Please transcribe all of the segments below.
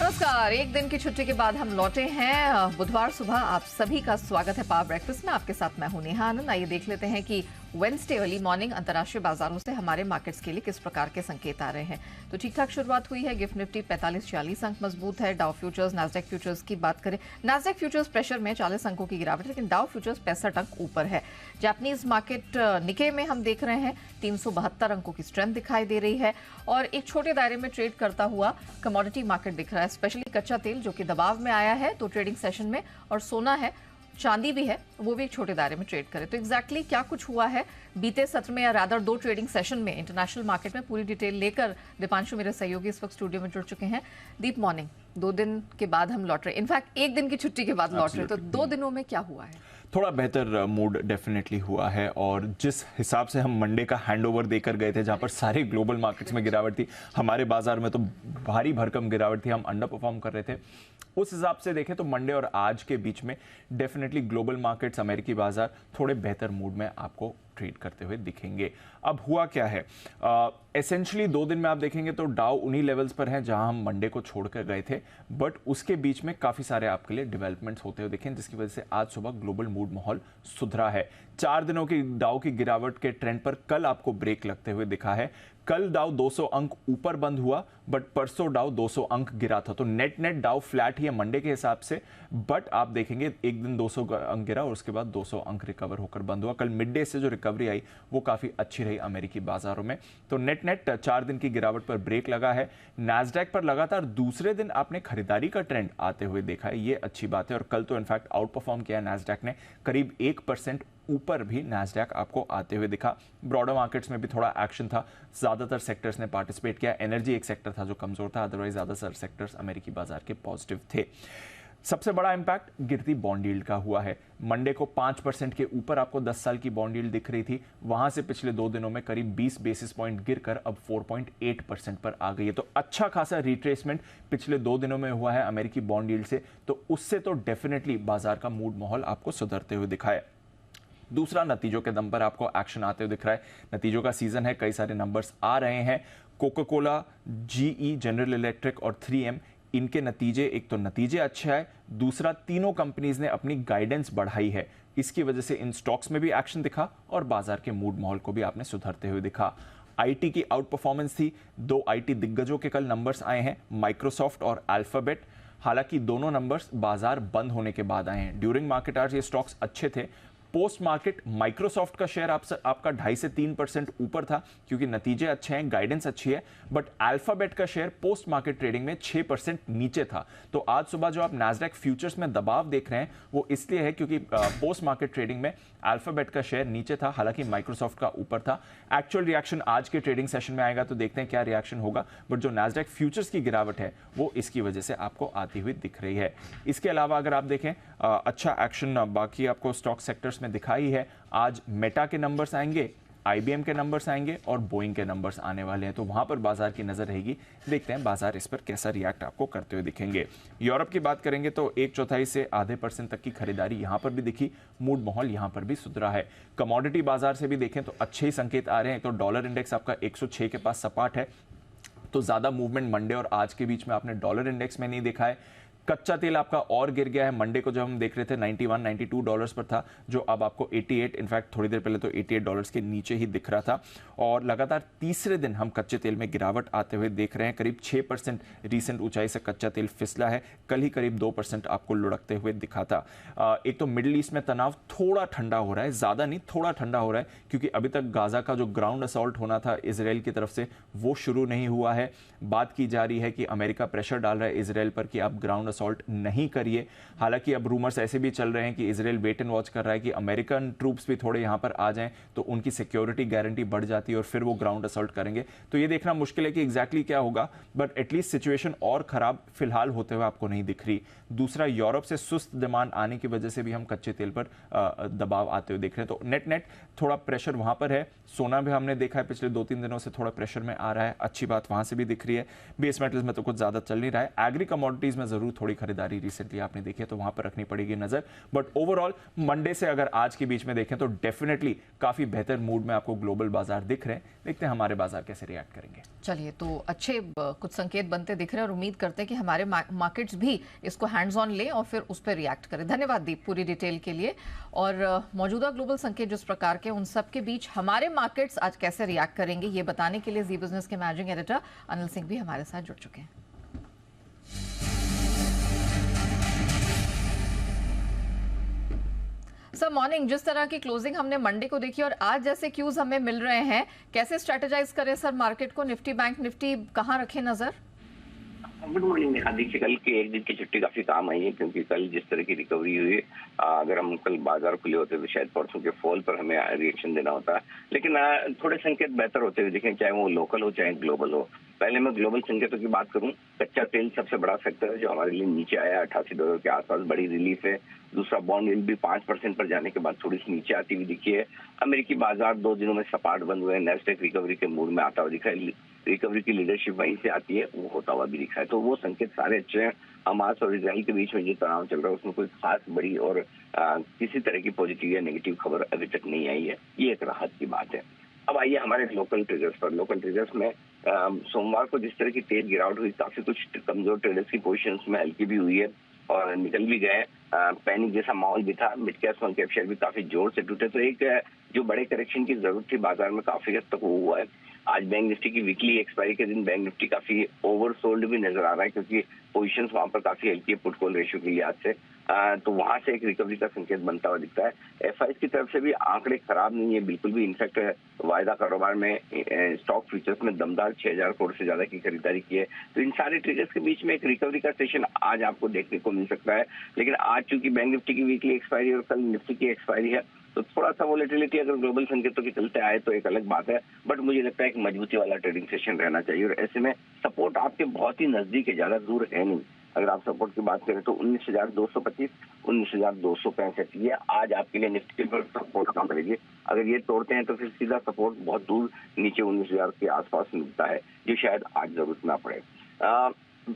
नमस्कार। एक दिन की छुट्टी के बाद हम लौटे हैं। बुधवार सुबह आप सभी का स्वागत है पावर ब्रेकफास्ट में। आपके साथ मैं हूं नेहा आनंद। आइए देख लेते हैं कि वेडनेसडे अर्ली मॉर्निंग अंतर्राष्ट्रीय बाजारों से हमारे मार्केट्स के लिए किस प्रकार के संकेत आ रहे हैं। तो ठीक ठाक शुरुआत हुई है। गिफ्ट निफ्टी 45-46 अंक मजबूत है। डाउ फ्यूचर्स नास्डैक फ्यूचर्स की बात करें, नास्डैक फ्यूचर्स प्रेशर में 40 अंकों की गिरावट, लेकिन डाउ फ्यूचर्स 65 अंक ऊपर है। जापानीज मार्केट निके में हम देख रहे हैं 372 अंकों की स्ट्रेंथ दिखाई दे रही है और एक छोटे दायरे में ट्रेड करता हुआ कमोडिटी मार्केट दिख रहा है, स्पेशली कच्चा तेल जो कि दबाव में आया है 2 ट्रेडिंग सेशन में, और सोना है, चांदी भी है, वो भी एक छोटे दायरे में ट्रेड करे। तो एग्जैक्टली क्या कुछ हुआ है बीते सत्र में या रादर 2 ट्रेडिंग सेशन में इंटरनेशनल मार्केट में, पूरी डिटेल लेकर दीपांशु मेरे सहयोगी इस वक्त स्टूडियो में जुड़ चुके हैं। दीप, मॉर्निंग। 2 दिन के बाद हम लौट रहे, इनफैक्ट 1 दिन की छुट्टी के बाद लौट रहे, तो 2 दिनों में क्या हुआ है? थोड़ा बेहतर मूड डेफिनेटली हुआ है और जिस हिसाब से हम मंडे का हैंडओवर देकर गए थे, जहां पर सारे ग्लोबल मार्केट्स में गिरावट थी, हमारे बाजार में तो भारी भरकम गिरावट थी, हम अंडर परफॉर्म कर रहे थे। उस हिसाब से देखें तो मंडे और आज के बीच में डेफिनेटली ग्लोबल मार्केट्स, अमेरिकी बाजार थोड़े बेहतर मूड में आपको ट्रेड करते हुए दिखेंगे। अब हुआ क्या है, एसेंशियली 2 दिन में आप देखेंगे तो डाउ उन्हीं लेवल्स पर हैं जहां हम मंडे को छोड़कर गए थे, बट उसके बीच में काफी सारे आपके लिए डेवलपमेंट्स होते हुए दिखें, जिसकी वजह से आज सुबह ग्लोबल मूड माहौल सुधरा है। 4 दिनों की डाउ की गिरावट के ट्रेंड पर कल आपको ब्रेक लगते हुए दिखा है। कल डाउ 200 अंक ऊपर बंद हुआ, बट परसों डाउ 200 अंक गिरा था, तो नेट डाउ फ्लैट ही है मंडे के हिसाब से, बट आप देखेंगे एक दिन 200 अंक गिरा और उसके बाद 200 अंक रिकवर होकर बंद हुआ। कल मिड डे से जो रिकवरी आई वो काफी अच्छी रही अमेरिकी बाजारों में। तो नेट 4 दिन की गिरावट पर ब्रेक लगा है। नास्डैक पर लगातार दूसरे दिन आपने खरीदारी का ट्रेंड आते हुए देखा है, ये अच्छी बात है, और कल तो इनफैक्ट आउट परफॉर्म किया नास्डैक ने, करीब 1% ऊपर भी नास्डैक आपको आते हुए दिखा। ब्रॉडर मार्केट्स में भी थोड़ा एक्शन था, ज्यादातर सेक्टर्स ने पार्टिसिपेट किया। एनर्जी एक सेक्टर था जो कमजोर था, अदरवाइज ज्यादातर सेक्टर्स अमेरिकी बाजार के पॉजिटिव थे। सबसे बड़ा इंपैक्ट गिरती बॉन्ड यील्ड का हुआ है। मंडे को 5% के ऊपर आपको 10 साल की बॉन्ड यील्ड दिख रही थी, वहां से पिछले 2 दिनों में करीब 20 बेसिस पॉइंट गिरकर अब 4.8% पर आ गई है। तो अच्छा खासा रिट्रेसमेंट पिछले 2 दिनों में हुआ है अमेरिकी बॉन्ड यील्ड से, तो उससे तो डेफिनेटली बाजार का मूड माहौल आपको सुधरते हुए दिखा है। दूसरा, नतीजों के दम पर आपको एक्शन आते हुए दिख रहा है। नतीजों का सीजन है, कई सारे नंबर्स आ रहे हैं। Coca Cola, GE, general electric और 3M, इनके नतीजे, एक तो नतीजे अच्छे आए, दूसरा तीनों कंपनीज ने अपनी गाइडेंस बढ़ाई है। इसकी वजह से इन स्टॉक्स में भी एक्शन दिखा और बाजार के मूड माहौल को भी आपने सुधरते हुए दिखा। आईटी की आउट परफॉर्मेंस थी। 2 आईटी दिग्गजों के कल नंबर्स आए हैं, माइक्रोसॉफ्ट और अल्फाबेट। हालांकि दोनों नंबर्स बाजार बंद होने के बाद आए हैं। ड्यूरिंग मार्केट आवर्स ये स्टॉक्स अच्छे थे। पोस्ट मार्केट माइक्रोसॉफ्ट का शेयर आपका 2.5 से 3% ऊपर था, क्योंकि नतीजे अच्छे हैं, गाइडेंस अच्छी है, बट अल्फाबेट का शेयर पोस्ट मार्केट ट्रेडिंग में 6% नीचे था। तो आज सुबह जो आप नास्डैक फ्यूचर्स में दबाव देख रहे हैं वो इसलिए है क्योंकि पोस्ट मार्केट ट्रेडिंग में अल्फाबेट का शेयर नीचे था, हालांकि माइक्रोसॉफ्ट का ऊपर था। एक्चुअल रिएक्शन आज के ट्रेडिंग सेशन में आएगा तो देखते हैं क्या रिएक्शन होगा, बट जो नास्डैक फ्यूचर्स की गिरावट है वो इसकी वजह से आपको आती हुई दिख रही है। इसके अलावा अगर आप देखें, अच्छा एक्शन बाकी आपको स्टॉक सेक्टर्स में दिखाई है। आज मेटा के नंबर्स आएंगे, IBM के नंबर्स आएंगे और बोइंग के नंबर्स आने वाले हैं, तो वहां पर बाजार की नजर रहेगी। देखते हैं बाजार इस पर कैसा रिएक्ट आपको करते हुए दिखेंगे। यूरोप की बात करेंगे तो 1/4 से आधे % तक की खरीदारी यहां पर भी दिखी। मूड माहौल यहां पर भी सुधरा है। कमोडिटी बाजार से भी देखें तो अच्छे ही संकेत आ रहे हैं। तो डॉलर इंडेक्स आपका 106 के पास सपाट है, तो ज्यादा मूवमेंट मंडे और आज के बीच में आपने डॉलर इंडेक्स में नहीं देखा है। कच्चा तेल आपका और गिर गया है। मंडे को जब हम देख रहे थे 91-92 डॉलर्स पर था, जो अब आपको 88, इनफैक्ट थोड़ी देर पहले तो 88 डॉलर्स के नीचे ही दिख रहा था। और लगातार तीसरे दिन हम कच्चे तेल में गिरावट आते हुए देख रहे हैं। करीब 6% रीसेंट ऊंचाई से कच्चा तेल फिसला है। कल ही करीब 2% आपको लुढ़कते हुए दिखा था। एक तो मिडिल ईस्ट में तनाव थोड़ा ठंडा हो रहा है, ज्यादा नहीं, थोड़ा ठंडा हो रहा है, क्योंकि अभी तक गाजा का जो ग्राउंड असॉल्ट होना था इजराइल की तरफ से वो शुरू नहीं हुआ है। बात की जा रही है कि अमेरिका प्रेशर डाल रहा है इजराइल पर कि आप ग्राउंड असॉल्ट नहीं करिए। हालांकि अब रूमर्स ऐसे भी चल रहे हैं कि इजराइल वेट एंड वॉच कर रहा है कि अमेरिकन ट्रूप्स भी थोड़े यहां पर आ जाएं तो उनकी सिक्योरिटी गारंटी बढ़ जाती है और फिर वो ग्राउंड असॉल्ट करेंगे। तो ये देखना मुश्किल है कि एग्जैक्टली क्या होगा, बट एटलीस्ट सिचुएशन और खराब फिलहाल होते हुए आपको नहीं दिख रही। दूसरा, यूरोप से सुस्त डिमांड आने की वजह से भी हम कच्चे तेल पर दबाव आते हुए देख रहे हैं। तो नेट थोड़ा प्रेशर वहां पर है। सोना भी हमने देखा है पिछले 2-3 दिनों से थोड़ा प्रेशर में आ रहा है, अच्छी बात वहां से भी दिख रही है। बेस मेटल्स में तो कुछ ज्यादा चल नहीं रहा है। एग्री कमोडिटीज में जरूर थोड़ी खरीदारी रिसेंटली आपने देखी है तो वहां पर रखनी पड़ेगी नजर। बट ओवरऑल मंडे से अगर आज के बीच में देखें तो डेफिनेटली काफी बेहतर मूड में आपको ग्लोबल बाजार दिख रहे हैं। देखते हैं हमारे बाजार कैसे रिएक्ट करेंगे। चलिए, तो अच्छे कुछ संकेत बनते दिख रहे हैं और उम्मीद करते हैं कि हमारे मार्केट्स भी इसको हैंड्स ऑन लें और फिर उस पर रिएक्ट करें। धन्यवाद दीप पूरी डिटेल के लिए। और मौजूदा ग्लोबल संकेत जिस प्रकार के, उन सब के बीच हमारे मार्केट्स आज कैसे रिएक्ट करेंगे ये बताने के लिए जी बिजनेस के मैनेजिंग एडिटर अनिल सिंह भी हमारे साथ जुड़ चुके हैं। सर मॉर्निंग, जिस तरह की क्लोजिंग हमने मंडे को देखी और आज जैसे क्यूज हमें मिल रहे हैं, कैसे स्ट्रेटेजाइज करें सर मार्केट को? निफ्टी बैंक निफ्टी कहां रखें नजर? Good morning Neha. देखिए, कल की एक दिन की छुट्टी काफी काम आई है, क्योंकि कल जिस तरह की रिकवरी हुई, अगर हम कल बाजार खुले होते तो शायद परसों के फॉल पर हमें रिएक्शन देना होता। लेकिन थोड़े संकेत बेहतर होते हुए दिखें, चाहे वो लोकल हो चाहे ग्लोबल हो। पहले मैं ग्लोबल संकेतों की बात करूं, कच्चा तेल सबसे बड़ा सेक्टर है जो हमारे लिए नीचे आया, $88 के आसपास बड़ी रिलीफ है। दूसरा, बॉन्ड यील्ड भी 5% पर जाने के बाद थोड़ी सी नीचे आती हुई दिखी है। अमेरिकी बाजार 2 दिनों में सपाट बंद हुए हैं, नैस्डैक रिकवरी के मूड में आता हुआ दिखा है। रिकवरी की लीडरशिप वहीं से आती है, वो होता हुआ भी दिखा है। तो वो संकेत सारे अच्छे हैं। हमास और इजराइल के बीच में जो तनाव चल रहा है उसमें कोई खास बड़ी और किसी तरह की पॉजिटिव या नेगेटिव खबर अभी तक नहीं आई है, ये एक राहत की बात है। अब आइए हमारे लोकल ट्रेडर्स पर। लोकल ट्रेडर्स में सोमवार को जिस तरह की तेज गिरावट हुई, काफी कुछ कमजोर ट्रेडर्स की पोजीशंस में हल्की भी हुई है और निकल भी गए। पैनिक जैसा माहौल भी था, mid cap small cap share भी काफी जोर से टूटे। तो एक जो बड़े करेक्शन की जरूरत थी बाजार में, काफी हद तक वो हुआ है। आज बैंक निफ्टी की वीकली एक्सपायरी के दिन बैंक निफ्टी काफी ओवरसोल्ड भी नजर आ रहा है, क्योंकि पोजीशंस वहां पर काफी हल्की है पुट कॉल रेशियो के लिहाज से। तो वहां से एक रिकवरी का संकेत बनता हुआ दिखता है। एफआईज की तरफ से भी आंकड़े खराब नहीं है बिल्कुल भी। इनफैक्ट वायदा कारोबार में स्टॉक फ्यूचर्स में दमदार 6000 करोड़ से ज्यादा की खरीदारी की है। तो इन सारे ट्रेडर्स के बीच में एक रिकवरी का सेशन आज आपको देखने को मिल सकता है। लेकिन आज चूंकि बैंक निफ्टी की वीकली एक्सपायरी और कल निफ्टी की एक्सपायरी है, तो थोड़ा सा वोलेटिलिटी अगर ग्लोबल संकेतों के चलते आए तो एक अलग बात है। बट मुझे लगता है एक मजबूती वाला ट्रेडिंग सेशन रहना चाहिए और ऐसे में सपोर्ट आपके बहुत ही नजदीक है, ज्यादा दूर है नहीं। अगर आप सपोर्ट की बात करें तो 19,225, 19,265 ये आज आपके लिए निफ्टी पर सपोर्ट काम करेगी। अगर ये तोड़ते हैं तो फिर सीधा सपोर्ट बहुत दूर नीचे 19,000 के आसपास मिलता है, जो शायद आज जरूरत ना पड़े।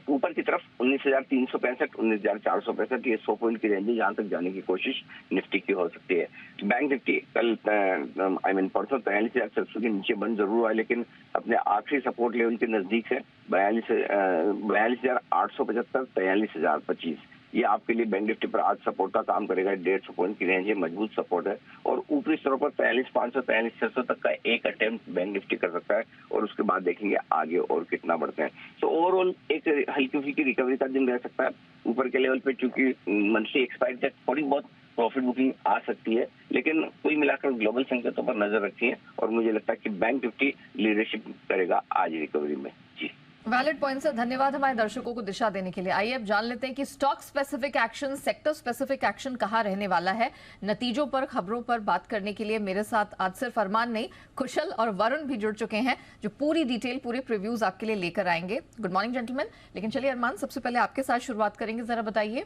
ऊपर की तरफ 19,365, 19,465 ये 100 पॉइंट की रेंज है, जहां तक जाने की कोशिश निफ्टी की हो सकती है। बैंक निफ्टी कल परसों 43,700 के नीचे बंद जरूर हुआ है, लेकिन अपने आखिरी सपोर्ट लेवल के नजदीक है 42,875, 43,025। ये आपके लिए बैंक निफ्टी पर आज सपोर्ट का काम करेगा। 150 पॉइंट की रेंज है, मजबूत सपोर्ट है। और ऊपरी स्तरों पर 43,500, 43,600 तक का एक अटेम्प्ट बैंक निफ्टी कर सकता है और उसके बाद देखेंगे आगे और कितना बढ़ते हैं। तो ओवरऑल एक हल्की फुल्की रिकवरी का दिन रह सकता है। ऊपर के लेवल पे चूंकि मंथली एक्सपायरी तक थोड़ी बहुत प्रॉफिट बुकिंग आ सकती है, लेकिन कुल मिलाकर ग्लोबल संकेतों पर नजर रखिए और मुझे लगता है कि बैंक निफ्टी लीडरशिप करेगा आज रिकवरी में। जी, वैलिड पॉइंट सर, धन्यवाद हमारे दर्शकों को दिशा देने के लिए। आइए अब जान लेते हैं कि stock specific action, sector specific action कहाँ रहने वाला है। नतीजों पर, खबरों पर बात करने के लिए मेरे साथ आज सिर्फ अरमान नहीं, कुशल और वरुण भी जुड़ चुके हैं, जो पूरी डिटेल, पूरे प्रीव्यूज आपके लिए लेकर आएंगे। Good morning gentleman. लेकिन चलिए अरमान, सबसे पहले आपके साथ शुरुआत करेंगे। जरा बताइए,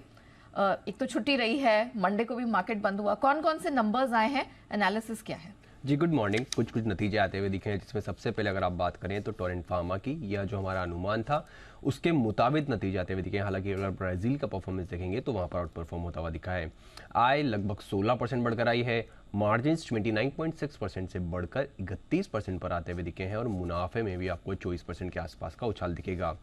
एक तो छुट्टी रही है, मंडे को भी मार्केट बंद हुआ, कौन कौन से नंबर्स आए हैं, एनालिसिस क्या है? जी गुड मॉर्निंग। कुछ नतीजे आते हुए दिखे हैं, जिसमें सबसे पहले अगर आप बात करें तो टोरेंट फार्मा की, यह जो हमारा अनुमान था उसके मुताबिक नतीजे आते हुए दिखे हैं। हालांकि अगर ब्राजील का परफॉर्मेंस देखेंगे तो वहां पर आउट परफॉर्म होता हुआ दिखा है। आय लगभग 16% बढ़कर आई है, मार्जिन 29.6% से बढ़कर 31% पर आते हुए दिखे हैं और मुनाफे में भी आपको 24% के आसपास का उछाल दिखेगा।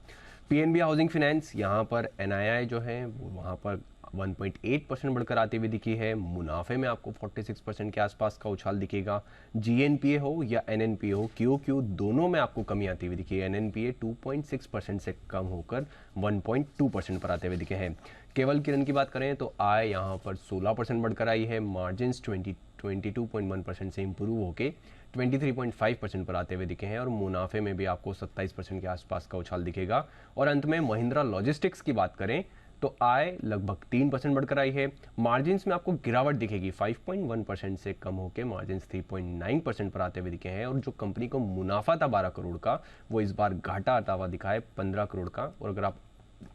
पीएनबी हाउसिंग फाइनेंस, यहाँ पर एनआईआई जो है वो वहाँ पर 1.8% बढ़कर आती हुई दिखी है। मुनाफे में आपको 46% के आसपास का उछाल दिखेगा। जीएनपीए हो या एनएनपीए हो, क्यूक्यू दोनों में आपको कमी आती हुई दिखी है। एनएनपीए 2.6% से कम होकर 1.2% पर आते हुए दिखे हैं। केवल किरण की बात करें तो आय यहाँ पर 16% बढ़कर आई है, मार्जिन 22.1% से इंप्रूव होकर 23.5% पर आते हुए दिखे हैं और मुनाफे में भी आपको 27% के आसपास का उछाल दिखेगा। और अंत में महिंद्रा लॉजिस्टिक्स की बात करें तो आय लगभग 3% बढ़कर आई है, मार्जिन में आपको गिरावट दिखेगी, 5.1% से कम होकर मार्जिन 3.9% पर आते हुए दिखे हैं। और जो कंपनी को मुनाफा था 12 करोड़ का, वो इस बार घाटा आता हुआ दिखा है 15 करोड़ का। और अगर आप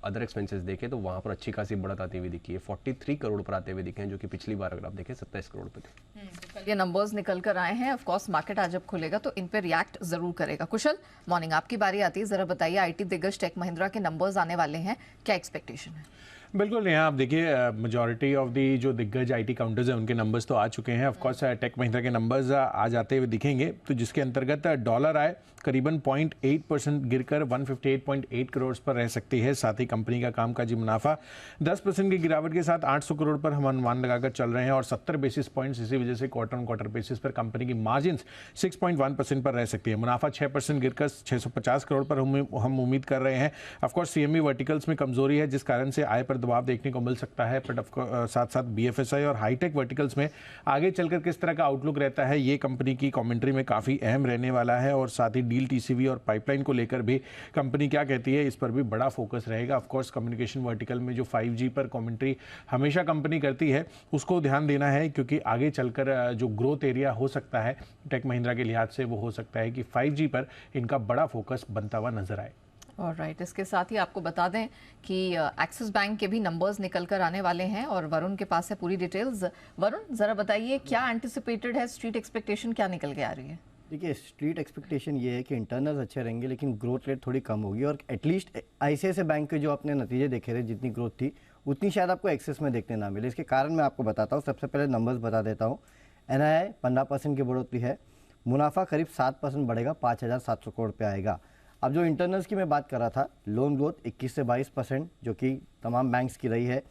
अदर एक्सपेंसेस देखें तो वहाँ पर अच्छी खासी बढ़त आती हुई दिखी है, 43 करोड़ पर आते हुए दिखे हैं, जो कि पिछली बार अगर आप देखें 27 करोड़ पे थे। तो कल ये नंबर्स निकल कर आए हैं। ऑफ कोर्स मार्केट आज जब खुलेगा तो इन पे रिएक्ट जरूर करेगा। कुशल, मॉर्निंग आपकी बारी आती है, जरा बताइए आईटी दिग्गज टेक महिंद्रा के नंबर्स आने वाले हैं, क्या एक्सपेक्टेशन है? बिल्कुल, यहाँ आप देखिए मेजॉरिटी ऑफ दी जो दिग्गज आईटी काउंटर्स हैं उनके नंबर्स तो आ चुके हैं। ऑफ कोर्स टेक महिंद्रा के नंबर्स आ जाते हुए दिखेंगे, तो जिसके अंतर्गत डॉलर आए करीबन 0.8% गिरकर 158.8 करोड़ पर रह सकती है। साथ ही कंपनी का कामकाजी मुनाफा 10% की गिरावट के साथ 800 करोड़ पर हम अनुमान लगाकर चल रहे हैं और 70 बेसिस पॉइंट्स इसी वजह से क्वार्टर ऑन क्वार्टर बेसिस पर कंपनी की मार्जिन्स 6.1% पर रह सकती है। मुनाफा 6% गिरकर 650 करोड़ पर हम उम्मीद कर रहे हैं। ऑफकोर्स सीएमई वर्टिकल्स में कमजोरी है, जिस कारण से आय पर दबाव देखने को मिल सकता है, बट साथ साथ बीएफएसआई और हाईटेक वर्टिकल्स में आगे चलकर किस तरह का आउटलुक रहता है, ये कंपनी की कमेंट्री में काफ़ी अहम रहने वाला है। और साथ ही डील टीसीवी और पाइपलाइन को लेकर भी कंपनी क्या कहती है, इस पर भी बड़ा फोकस रहेगा। ऑफ कोर्स कम्युनिकेशन वर्टिकल में जो 5G पर कमेंट्री हमेशा कंपनी करती है उसको ध्यान देना है, क्योंकि आगे चलकर जो ग्रोथ एरिया हो सकता है टेक महिंद्रा के लिहाज से वो हो सकता है कि 5G पर इनका बड़ा फोकस बनता हुआ नजर आए। ऑलराइट, इसके साथ ही आपको बता दें कि एक्सिस बैंक के भी नंबर्स निकल कर आने वाले हैं और वरुण के पास है पूरी डिटेल्स। वरुण, जरा बताइए क्या एंटिसिपेटेड है, स्ट्रीट एक्सपेक्टेशन क्या निकल के आ रही है? देखिए, स्ट्रीट एक्सपेक्टेशन ये है कि इंटरनल्स अच्छे रहेंगे लेकिन ग्रोथ रेट थोड़ी कम होगी, और एटलीस्ट आईसीआईसीआई बैंक के जो अपने नतीजे देखे थे जितनी ग्रोथ थी उतनी शायद आपको एक्सेस में देखने ना मिले। इसके कारण मैं आपको बताता हूँ, सबसे पहले नंबर्स बता देता हूँ। एनआईआई 15% की बढ़ोतरी है, मुनाफा करीब 7% बढ़ेगा, 5,700 करोड़ पे आएगा। अब जो इंटरनल्स की मैं बात कर रहा था, लोन ग्रोथ 21 से 22% जो कि तमाम बैंक्स की रही है,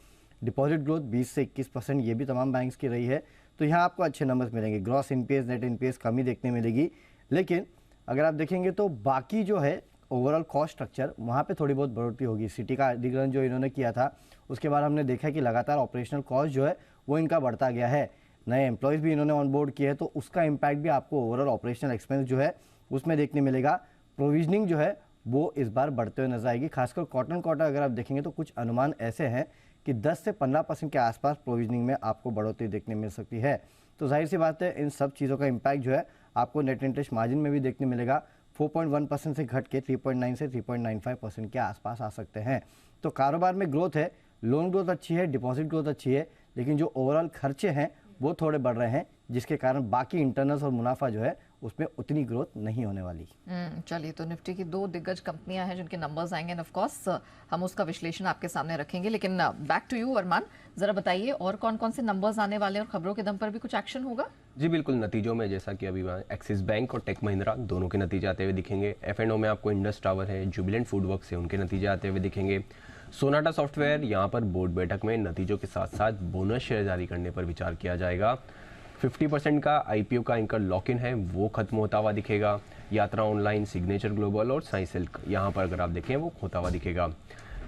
डिपॉजिट ग्रोथ 20 से 21% ये भी तमाम बैंक्स की रही है, तो यहाँ आपको अच्छे नंबर्स मिलेंगे। ग्रॉस एनपीएस नेट एनपीएस कमी देखने मिलेगी, लेकिन अगर आप देखेंगे तो बाकी जो है ओवरऑल कॉस्ट स्ट्रक्चर वहाँ पे थोड़ी बहुत बढ़ोतरी होगी। सिटी का अधिग्रहण जो इन्होंने किया था उसके बाद हमने देखा कि लगातार ऑपरेशनल कॉस्ट जो है वो इनका बढ़ता गया है, नए एम्प्लॉयज़ भी इन्होंने ऑन बोर्ड किए हैं, तो उसका इम्पैक्ट भी आपको ओवरऑल ऑपरेशनल एक्सपेंस जो है उसमें देखने मिलेगा। प्रोविजनिंग जो है वो इस बार बढ़ते हुए नजर आएगी, खासकर क्वार्टर क्वार्टर अगर आप देखेंगे तो कुछ अनुमान ऐसे हैं कि 10 से 15% के आसपास प्रोविजनिंग में आपको बढ़ोतरी देखने मिल सकती है। तो जाहिर सी बात है इन सब चीज़ों का इम्पैक्ट जो है आपको नेट इंटरेस्ट मार्जिन में भी देखने मिलेगा। 4.1% से घट के 3.9 से 3.95% के आसपास आ सकते हैं। तो कारोबार में ग्रोथ है, लोन ग्रोथ अच्छी है, डिपॉजिट ग्रोथ अच्छी है, लेकिन जो ओवरऑल खर्चे हैं वो थोड़े बढ़ रहे हैं, जिसके कारण बाकी इंटरनल्स और मुनाफा जो है उसमें उतनी ग्रोथ नहीं होने वाली। चलिए, तो निफ्टी की दो दिग्गज कंपनियां हैं जिनके नंबर्स आएंगे, ऑफ कोर्स हम उसका विश्लेषण आपके सामने रखेंगे। लेकिन बैक टू यू वर्मान, जरा बताइए और कौन कौन से नंबर्स आने वाले हैं और खबरों के दम पर भी कुछ एक्शन होगा? जी बिल्कुल, नतीजों में जैसा कि अभी एक्सिस बैंक और टेक महिंद्रा दोनों के नतीजे आते हुए दिखेंगे। F&O में आपको इंडस टावर है, जुबिलेंट फूडवर्क्स है, उनके नतीजे आते हुए दिखेंगे। सोनाटा सॉफ्टवेयर, यहाँ पर बोर्ड बैठक में नतीजों के साथ साथ बोनस शेयर जारी करने पर विचार किया जाएगा। 50% का आईपीओ का इनका लॉक इन है वो खत्म होता हुआ दिखेगा। यात्रा ऑनलाइन, सिग्नेचर ग्लोबल और साई सिल्क यहाँ पर अगर आप देखें वो होता हुआ दिखेगा।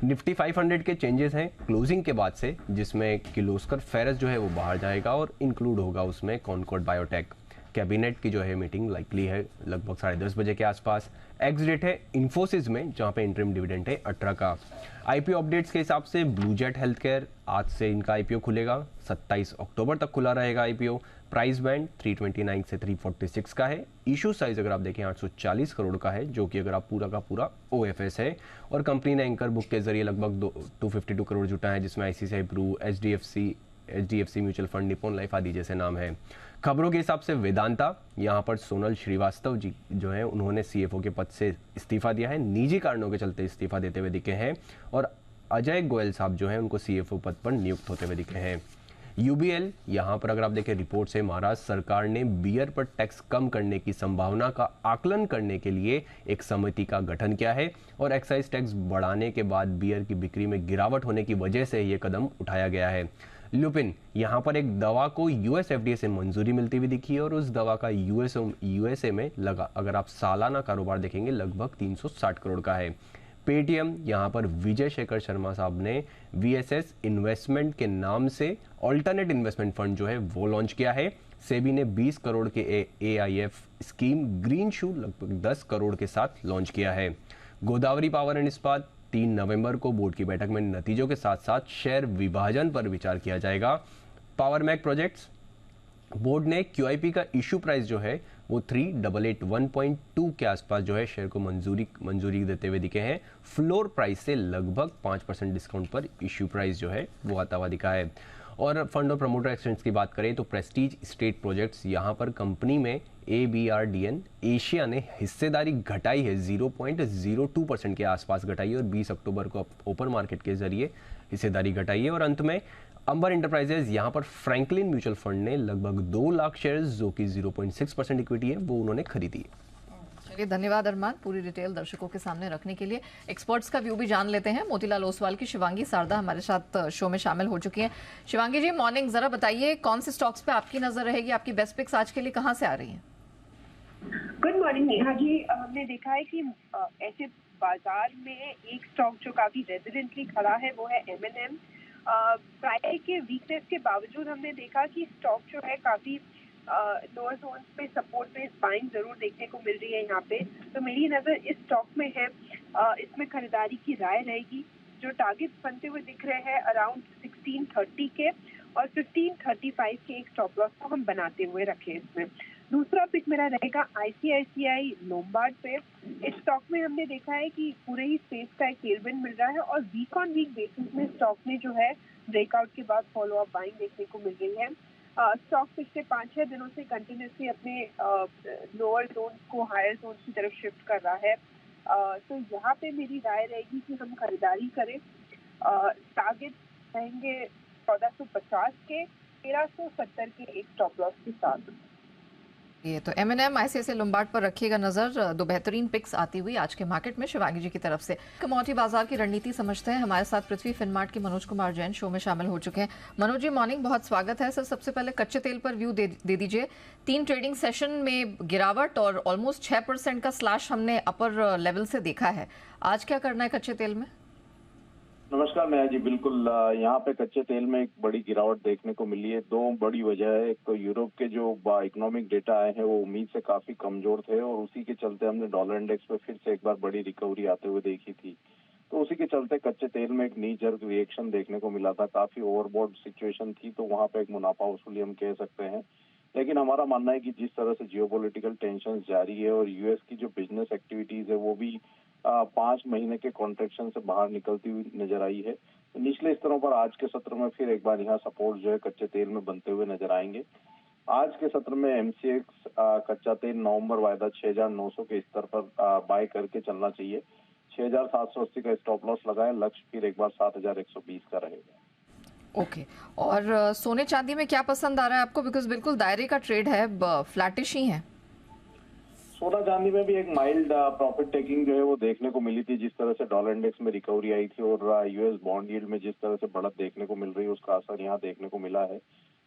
निफ्टी 500 के चेंजेस हैं क्लोजिंग के बाद से, जिसमें किर्लोस्कर फेरस जो है वो बाहर जाएगा और इंक्लूड होगा उसमें कॉनकॉर्ड बायोटेक। कैबिनेट की जो है मीटिंग लाइकली है लगभग 10:30 बजे के आसपास। एक्स डेट है इन्फोसिस में, जहाँ पे इंटरिम डिविडेंड है 18 का। आईपीओ अपडेट्स के हिसाब से ब्लू जेट हेल्थ केयर आज से इनका आईपीओ खुलेगा, 27 अक्टूबर तक खुला रहेगा आईपीओ। प्राइस बैंड 329 से 346 का है। इशू साइज अगर आप देखें 840 करोड़ का है, जो कि अगर आप पूरा का पूरा ओएफएस है। और कंपनी ने एंकर बुक के जरिए लगभग 252 करोड़ जुटा है, जिसमें ICICI Pru, HDFC mutual fund, Nippon Life आदि जैसे नाम है। खबरों के हिसाब से वेदांता, यहाँ पर सोनल श्रीवास्तव जी जो है उन्होंने सीएफओ के पद से इस्तीफा दिया है, निजी कारणों के चलते इस्तीफा देते हुए दिखे हैं। और अजय गोयल साहब जो है उनको सीएफओ पद पर नियुक्त होते हुए दिखे हैं। यूबीएल, यहाँ पर अगर आप देखें रिपोर्ट से, महाराष्ट्र सरकार ने बियर पर टैक्स कम करने की संभावना का आकलन करने के लिए एक समिति का गठन किया है और एक्साइज टैक्स बढ़ाने के बाद बियर की बिक्री में गिरावट होने की वजह से ये कदम उठाया गया है। लुपिन, यहाँ पर एक दवा को यूएस एफडीए से मंजूरी मिलती हुई दिखी है और उस दवा का यूएसए में लगा अगर आप सालाना कारोबार देखेंगे लगभग 360 करोड़ का है। पेटीएम, यहाँ पर विजय शेखर शर्मा साहब ने वीएसएस इन्वेस्टमेंट के नाम से ऑल्टरनेट इन्वेस्टमेंट फंड जो है वो लॉन्च किया है। सेबी ने 20 करोड़ के एआईएफ स्कीम ग्रीन शू लगभग 10 करोड़ के साथ लॉन्च किया है। गोदावरी पावर एंड इस्पात, 3 नवंबर को बोर्ड की बैठक में नतीजों के साथ साथ शेयर विभाजन पर विचार किया जाएगा। पावर मैक प्रोजेक्ट्स, बोर्ड ने क्यूआईपी का इशू प्राइस जो है वो 3881.2 के आसपास जो है शेयर को मंजूरी देते हुए दिखे हैं। फ्लोर प्राइस से लगभग 5% डिस्काउंट पर इश्यू प्राइस जो है वो आता हुआ दिखा है। और फंड और प्रमोटर एक्सचेंज की बात करें तो प्रेस्टीज स्टेट प्रोजेक्ट्स यहाँ पर कंपनी में ABRDN एशिया ने हिस्सेदारी घटाई है, 0.02% के आसपास घटाई है और 20 अक्टूबर को ओपन मार्केट के जरिए हिस्सेदारी घटाई है। और अंत में अंबर इंटरप्राइजेज यहाँ पर फ्रैंकलिन म्यूचुअल फंड ने लगभग 2 लाख शेयर्स जो कि 0.6% इक्विटी है वो उन्होंने खरीदी। चलिए, धन्यवाद अरमान, पूरी डिटेल दर्शकों के सामने रखने के लिए। एक्सपर्ट्स का व्यू भी जान लेते हैं। मोतीलाल ओसवाल की शिवांगी सारदा हमारे साथ शो में शामिल हो चुकी हैं। शिवांगी जी, मॉर्निंग, जरा बताइए कौन से स्टॉक्स पे आपकी नजर रहेगी, आपकी बेस्ट पिक्स आज के लिए कहां से आ रही हैं? Good morning Neha ji. हमने देखा है कि ऐसे बाजार में एक स्टॉक जो काफी रेजिडेंटली खड़ा है वो है M&M। फ्राइडे के वीकनेस के बावजूद हमने देखा कि स्टॉक जो है काफी लोअर जोन्स पे सपोर्ट पे बाइंग जरूर देखने को मिल रही है यहाँ पे। तो मेरी नजर इस स्टॉक में है, इसमें खरीदारी की राय रहेगी। जो टारगेट्स बनते हुए दिख रहे हैं अराउंड 1630 के और 1535 के एक स्टॉप लॉस को हम बनाते हुए रखे इसमें। दूसरा पिक मेरा रहेगा ICICI लोम्बार्ड पे। इस स्टॉक में हमने देखा है कि पूरे ही स्पेस का एक टेलविंड मिल रहा है और वीक ऑन वीक बेसिस में स्टॉक में जो है ब्रेकआउट के बाद फॉलो अप बाइंग देखने को मिल रही है। स्टॉक पिछले 5-6 दिनों से कंटिन्यूसली अपने लोअर जोन को हायर जोन की तरफ शिफ्ट कर रहा है। तो यहाँ पे मेरी राय रहेगी कि हम खरीदारी करें। टारगेट रहेंगे 1450 के, 1370 के एक स्टॉप लॉस के साथ। ये तो M&M ICICI लोम्बार्ड पर रखिएगा नजर। दो बेहतरीन पिक्स आती हुई आज के मार्केट में शिवांगी जी की तरफ से। कमोडिटी बाजार की रणनीति समझते हैं। हमारे साथ पृथ्वी फिनमार्ट के मनोज कुमार जैन शो में शामिल हो चुके हैं। मनोज जी, मॉर्निंग, बहुत स्वागत है सर। सबसे पहले कच्चे तेल पर व्यू दे दीजिए। 3 ट्रेडिंग सेशन में गिरावट और ऑलमोस्ट 6% का स्लैश हमने अपर लेवल से देखा है। आज क्या करना है कच्चे तेल में? नमस्कार नेहा जी, बिल्कुल यहाँ पे कच्चे तेल में एक बड़ी गिरावट देखने को मिली है। 2 बड़ी वजह है। एक तो यूरोप के जो इकोनॉमिक डेटा आए हैं वो उम्मीद से काफी कमजोर थे और उसी के चलते हमने डॉलर इंडेक्स पे फिर से एक बार बड़ी रिकवरी आते हुए देखी थी। तो उसी के चलते कच्चे तेल में एक नी जर्क रिएक्शन देखने को मिला था। काफी ओवरबॉट सिचुएशन थी, तो वहाँ पे एक मुनाफा वसूली हम कह सकते हैं। लेकिन हमारा मानना है कि जिस तरह से जियोपॉलिटिकल टेंशन जारी है और यूएस की जो बिजनेस एक्टिविटीज है वो भी 5 महीने के कॉन्ट्रैक्शन से बाहर निकलती हुई नजर आई है। तो निचले स्तरों पर आज के सत्र में फिर एक बार यहाँ सपोर्ट जो है कच्चे तेल में बनते हुए नजर आएंगे। आज के सत्र में MCX कच्चा तेल नवंबर वायदा 6900 के स्तर पर बाय करके चलना चाहिए। 6780 का स्टॉप लॉस लगाए। लक्ष्य फिर एक बार 7120 का रहेगा। ओके। और सोने चांदी में क्या पसंद आ रहा है आपको? बिकॉज बिल्कुल दायरे का ट्रेड है, फ्लैटिश ही है। सोना चांदी में भी एक माइल्ड प्रॉफिट टेकिंग जो है वो देखने को मिली थी। जिस तरह से डॉलर इंडेक्स में रिकवरी आई थी और यूएस बॉन्ड यील्ड में जिस तरह से बढ़त देखने को मिल रही है उसका असर यहाँ देखने को मिला है।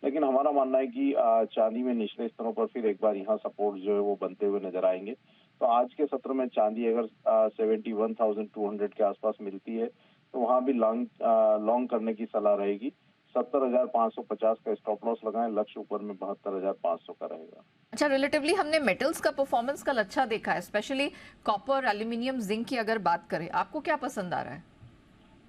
लेकिन हमारा मानना है कि चांदी में निचले स्तरों पर फिर एक बार यहाँ सपोर्ट जो है वो बनते हुए नजर आएंगे। तो आज के सत्र में चांदी अगर 71,200 के आसपास मिलती है तो वहाँ भी लॉन्ग करने की सलाह रहेगी। 70,550 का स्टॉप लॉस लगाएं। लक्ष्य ऊपर में 72,500 का रहेगा। अच्छा, रिलेटिवली हमने मेटल्स का परफॉर्मेंस कल अच्छा देखा है, स्पेशली कॉपर, एल्यूमिनियम, जिंक की अगर बात करें, आपको क्या पसंद आ रहा है?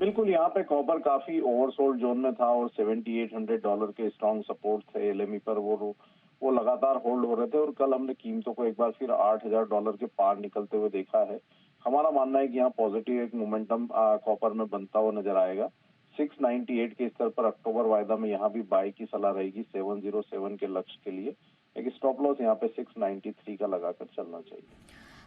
बिल्कुल, यहाँ पे कॉपर काफी ओवरसोल्ड जोन में था और $7,800 के स्ट्रॉन्ग सपोर्ट थे LME पर। वो लगातार होल्ड हो रहे थे और कल हमने कीमतों को एक बार फिर $8,000 के पार निकलते हुए देखा है। हमारा मानना है कि यहाँ पॉजिटिव एक मोमेंटम कॉपर में बनता हुआ नजर आएगा। 698 के स्तर पर अक्टूबर वायदा में यहाँ भी बाय की सलाह रहेगी 707 के लक्ष्य के लिए। एक स्टॉप लॉस यहाँ पे 693 का लगाकर चलना चाहिए।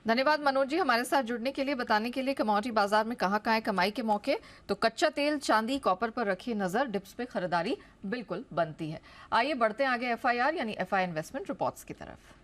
धन्यवाद मनोज जी हमारे साथ जुड़ने के लिए, बताने के लिए कमोडिटी बाजार में कहाँ है कमाई के मौके। तो कच्चा तेल, चांदी, कॉपर पर रखिए नजर। डिप्स पे खरीदारी बिल्कुल बनती है। आइए बढ़ते हैं आगे FIR यानी FI इन्वेस्टमेंट रिपोर्ट्स की तरफ।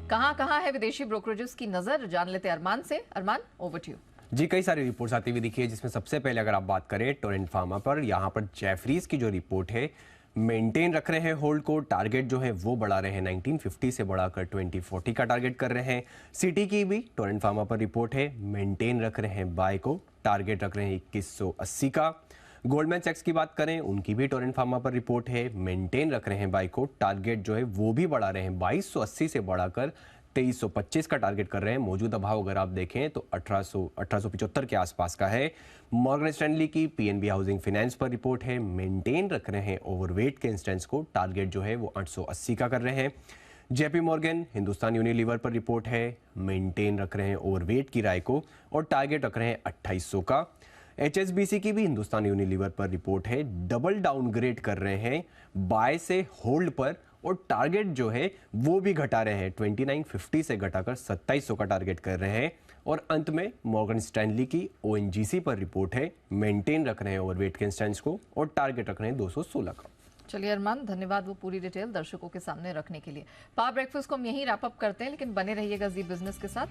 कहाँ है विदेशी ब्रोकरेजेस की नजर, जान लेते अरमान से। अरमान, ओवर टू यू। जी, कई सारी रिपोर्ट्स आती हुई दिखी है, जिसमें सबसे पहले अगर आप बात करें टोरेंट फार्मा पर, यहाँ पर जेफरीज की जो रिपोर्ट है मेंटेन रख रहे हैं होल्ड को। टारगेट जो है वो बढ़ा रहे हैं, 1950 से बढ़ाकर 2040 का टारगेट कर रहे हैं। सिटी की भी टोरेंट फार्मा पर रिपोर्ट है, मेंटेन रख रहे हैं बाय को, टारगेट रख रहे हैं 2180 का। गोल्डमैन सैक्स की बात करें, उनकी भी टोरेंट फार्मा पर रिपोर्ट है, मेंटेन रख रहे हैं बाय को, टारगेट जो है वो भी बढ़ा रहे हैं 2280 से बढ़ाकर 2325 का टारगेट कर रहे हैं। मौजूदा भाव अगर आप देखें तो 1875 के आसपास का है। मॉर्गन स्टैनली की पीएनबी हाउसिंग फाइनेंस पर रिपोर्ट है, मेंटेन रख रहे हैं ओवरवेट के इंस्टेंस को, टारगेट जो है वो 880 का कर रहे हैं। जेपी मॉर्गन हिंदुस्तान यूनिलीवर पर रिपोर्ट है, मेंटेन रख रहे हैं ओवरवेट की राय को और टारगेट रख रहे हैं 2800 का। एचएसबीसी की भी हिंदुस्तान यूनिलीवर पर रिपोर्ट है, डबल डाउनग्रेड कर रहे हैं बाय से होल्ड पर और टारगेट जो है वो भी घटा रहे हैं, 2950 से घटाकर 2700 का टारगेट कर रहे हैं। और अंत में मॉर्गन स्टैनली की ओएनजीसी पर रिपोर्ट है, मेंटेन रख रहे हैं ओवरवेट के इंस्टेंस को और टारगेट रख रहे हैं 216 का। चलिए अरमान, धन्यवाद वो पूरी डिटेल दर्शकों के सामने रखने के लिए। पावर ब्रेकफास्ट को हम यहीं रैप अप करते हैं, लेकिन बने रहिएगा जी बिजनेस के साथ।